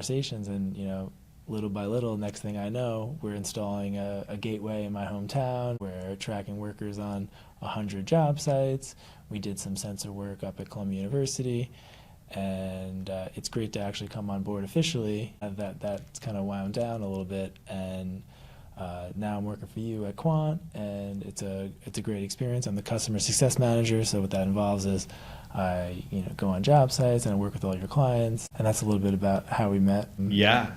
conversations, and little by little, next thing I know, we're installing a gateway in my hometown. We're tracking workers on 100 job sites. We did some sensor work up at Columbia University, and it's great to actually come on board officially. That's kind of wound down a little bit, and now I'm working for you at Kwant, and it's a great experience. I'm the customer success manager, so what that involves is I go on job sites and I work with all your clients, and that's a little bit about how we met. Yeah.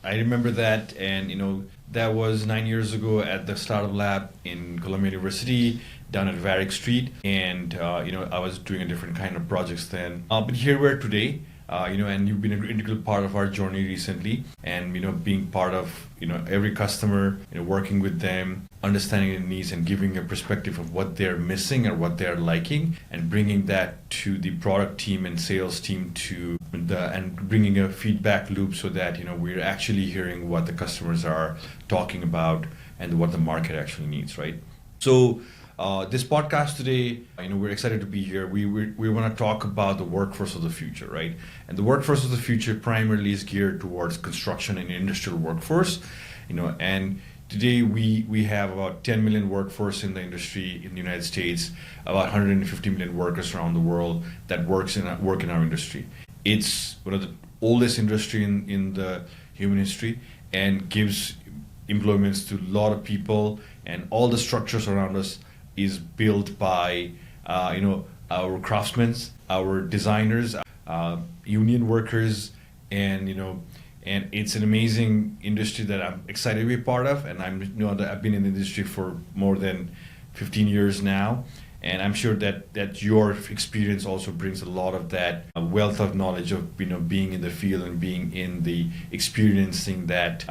I remember that, and that was 9 years ago at the startup lab in Columbia University down at Varick Street, and I was doing a different kind of projects then. But here we are today. And you've been an integral part of our journey recently, and being part of every customer, working with them, understanding their needs, and giving a perspective of what they're missing or what they're liking, and bringing that to the product team and sales team and bringing a feedback loop so that we're actually hearing what the customers are talking about and what the market actually needs, right? So. This podcast today, we're excited to be here. We want to talk about the workforce of the future, right? And the workforce of the future primarily is geared towards construction and industrial workforce, and today we have about 10 million workforce in the industry in the United States, about 150 million workers around the world that work in our industry. It's one of the oldest industry in the human history, and gives employments to a lot of people, and all the structures around us is built by our craftsmen, our designers, union workers, and it's an amazing industry that I'm excited to be part of. And I've been in the industry for more than 15 years now, and I'm sure that your experience also brings a lot of that wealth of knowledge of being in the field and being in the experiencing that.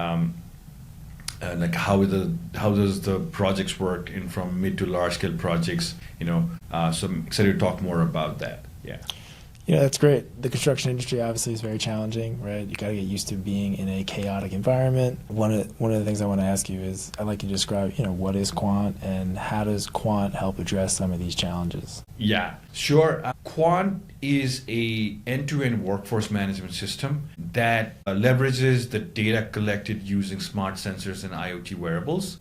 Like how does the projects work from mid to large scale projects, so I'm excited to talk more about that. Yeah, that's great. The construction industry obviously is very challenging, right? You got to get used to being in a chaotic environment. One of the things I want to ask you is, I'd like you to describe, what is Kwant, and how does Kwant help address some of these challenges? Yeah, sure. Kwant is a end-to-end workforce management system that leverages the data collected using smart sensors and IoT wearables